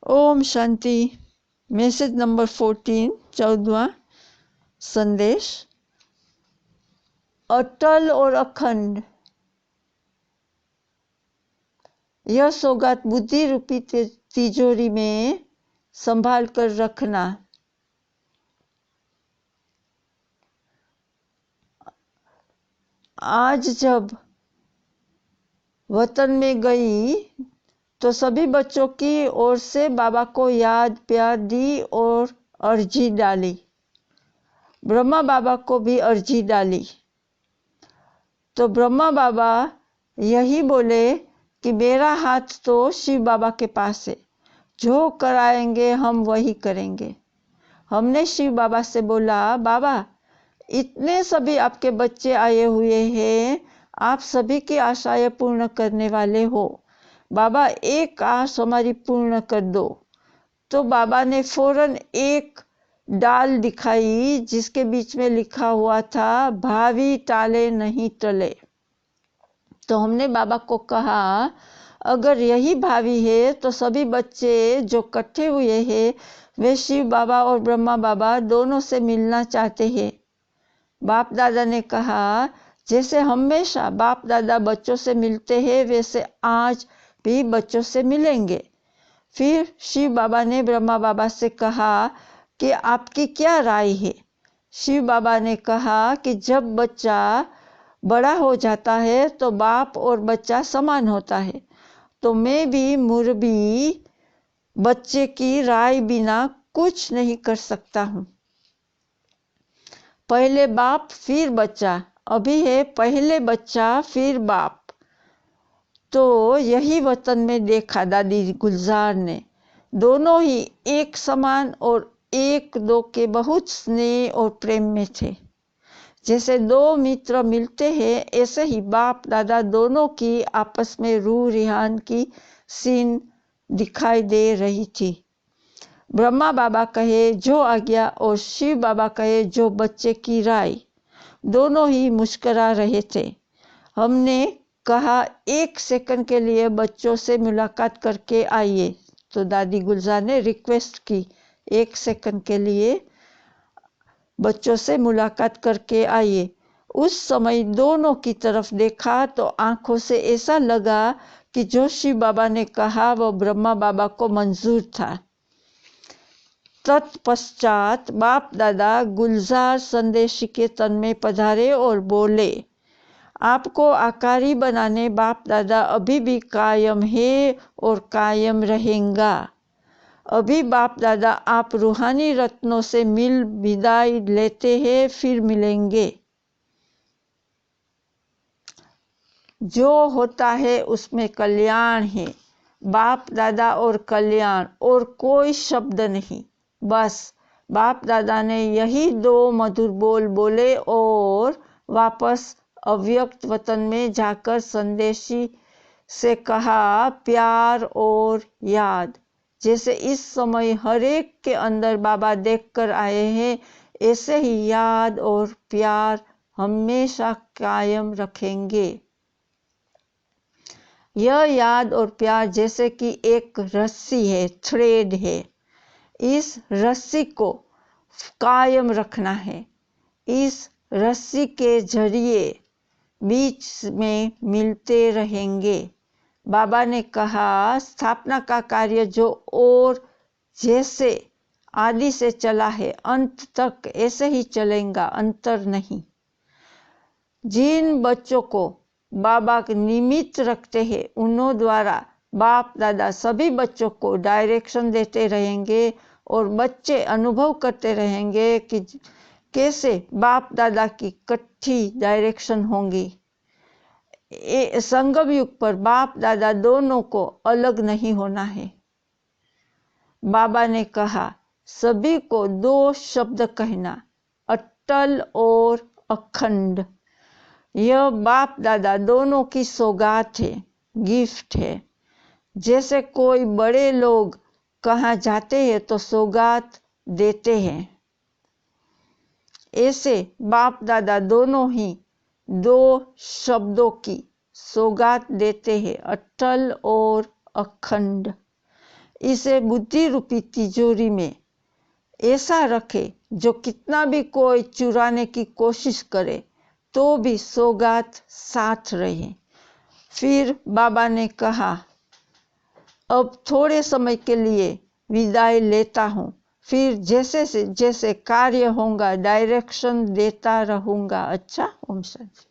Om Shanti. Message number 14, 14वां संदेश। अटल और अखंड। यह सौगात बुद्धि रूपी तिजोरी में संभाल कर रखना। आज जब वतन में गई तो सभी बच्चों की ओर से बाबा को याद प्यार दी और अर्जी डाली। ब्रह्मा बाबा को भी अर्जी डाली तो ब्रह्मा बाबा यही बोले कि मेरा हाथ तो शिव बाबा के पास है, जो कराएंगे हम वही करेंगे। हमने शिव बाबा से बोला, बाबा इतने सभी आपके बच्चे आए हुए हैं, आप सभी की आशाएं पूर्ण करने वाले हो, बाबा एक आश हमारी पूर्ण कर दो। तो बाबा ने फौरन एक डाल दिखाई जिसके बीच में लिखा हुआ था, भावी टाले नहीं टले। तो हमने बाबा को कहा, अगर यही भावी है तो सभी बच्चे जो इकट्ठे हुए हैं वे शिव बाबा और ब्रह्मा बाबा दोनों से मिलना चाहते हैं। बाप दादा ने कहा, जैसे हमेशा बाप दादा बच्चों से मिलते हैं वैसे आज भी बच्चों से मिलेंगे। फिर शिव बाबा ने ब्रह्मा बाबा से कहा कि आपकी क्या राय है। शिव बाबा ने कहा कि जब बच्चा बड़ा हो जाता है तो बाप और बच्चा समान होता है, तो मैं भी मुरबी बच्चे की राय बिना कुछ नहीं कर सकता हूँ। पहले बाप फिर बच्चा, अभी है पहले बच्चा फिर बाप। तो यही वतन में देखा दादी गुलजार ने, दोनों ही एक समान और एक दो के बहुत स्नेह और प्रेम में थे। जैसे दो मित्र मिलते हैं ऐसे ही बाप दादा दोनों की आपस में रूह रिहान की सीन दिखाई दे रही थी। ब्रह्मा बाबा कहे जो आज्ञा और शिव बाबा कहे जो बच्चे की राय, दोनों ही मुस्करा रहे थे। हमने कहा, एक सेकंड के लिए बच्चों से मुलाकात करके आइए। तो दादी गुलजार ने रिक्वेस्ट की, एक सेकंड के लिए बच्चों से मुलाकात करके आइए। उस समय दोनों की तरफ देखा तो आंखों से ऐसा लगा कि जो शिव बाबा ने कहा वो ब्रह्मा बाबा को मंजूर था। तत्पश्चात बाप दादा गुलजार संदेशी के तन में पधारे और बोले, आपको आकारी बनाने बाप दादा अभी भी कायम है और कायम रहेगा। अभी बाप दादा आप रूहानी रत्नों से मिल विदाई लेते हैं, फिर मिलेंगे। जो होता है उसमें कल्याण है, बाप दादा और कल्याण और कोई शब्द नहीं। बस बाप दादा ने यही दो मधुर बोल बोले और वापस अव्यक्त वतन में जाकर संदेशी से कहा, प्यार और याद। जैसे इस समय हर एक के अंदर बाबा देखकर आए हैं, ऐसे ही याद और प्यार हमेशा कायम रखेंगे। यह याद और प्यार जैसे कि एक रस्सी है, थ्रेड है। इस रस्सी को कायम रखना है। इस रस्सी के जरिए बीच में मिलते रहेंगे। बाबा ने कहा, स्थापना का कार्य जो और जैसे आदि से चला है अंत तक ऐसे ही चलेगा, अंतर नहीं। जिन बच्चों को बाबा के निमित्त रखते हैं उन्हों द्वारा बाप दादा सभी बच्चों को डायरेक्शन देते रहेंगे और बच्चे अनुभव करते रहेंगे कि कैसे बाप दादा की इकट्ठी डायरेक्शन होंगी। संगम युग पर बाप दादा दोनों को अलग नहीं होना है। बाबा ने कहा, सभी को दो शब्द कहना, अटल और अखंड। यह बाप दादा दोनों की सौगात है, गिफ्ट है। जैसे कोई बड़े लोग कहाँ जाते हैं तो सौगात देते हैं, ऐसे बाप दादा दोनों ही दो शब्दों की सौगात देते हैं, अटल और अखंड। इसे बुद्धि रूपी तिजोरी में ऐसा रखे जो कितना भी कोई चुराने की कोशिश करे तो भी सौगात साथ रहे। फिर बाबा ने कहा, अब थोड़े समय के लिए विदाई लेता हूँ, फिर जैसे कार्य होगा डायरेक्शन देता रहूँगा। अच्छा, ओम शांति।